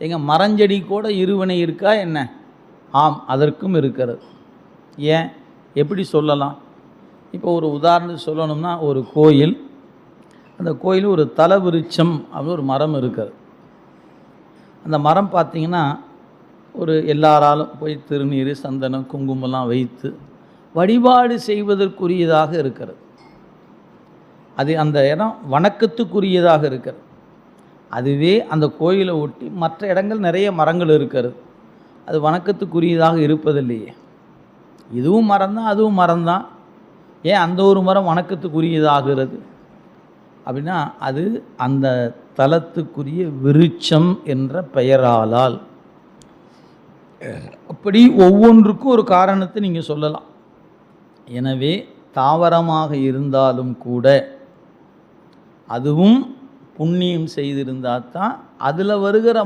எங்கள் மரஞ்செடி கூட இருவினை இருக்கா என்ன? ஆம், அதற்கும் இருக்கிறது. ஏன், எப்படி சொல்லலாம்? இப்போ ஒரு உதாரணத்துக்கு சொல்லணும்னா, ஒரு கோயில், அந்த கோயில் ஒரு தலவிருட்சம் அப்படின்னு ஒரு மரம் இருக்கிறது. அந்த மரம் பார்த்திங்கன்னா ஒரு எல்லாராலும் போய் திருநீர் சந்தனம் குங்குமம்லாம் வைத்து வழிபாடு செய்வதற்குரியதாக இருக்கிறது. அது அந்த இடம் வணக்கத்துக்குரியதாக இருக்கிறது. அதுவே அந்த கோயிலை ஒட்டி மற்ற இடங்கள் நிறைய மரங்கள் இருக்கிறது. அது வணக்கத்துக்குரியதாக இருப்பதில்லையே. இதுவும் மரம்தான், அதுவும் மரம்தான். ஏன் அந்த ஒரு மரம் வணக்கத்துக்குரியதாகிறது அப்படின்னா, அது அந்த தலத்துக்குரிய விருட்சம் என்ற பெயராலால். அப்படி ஒவ்வொன்றுக்கும் ஒரு காரணத்தை நீங்கள் சொல்லலாம். எனவே தாவரமாக இருந்தாலும் கூட அதுவும் புண்ணியம் செய்திருந்தால் தான் அதில் வருகிற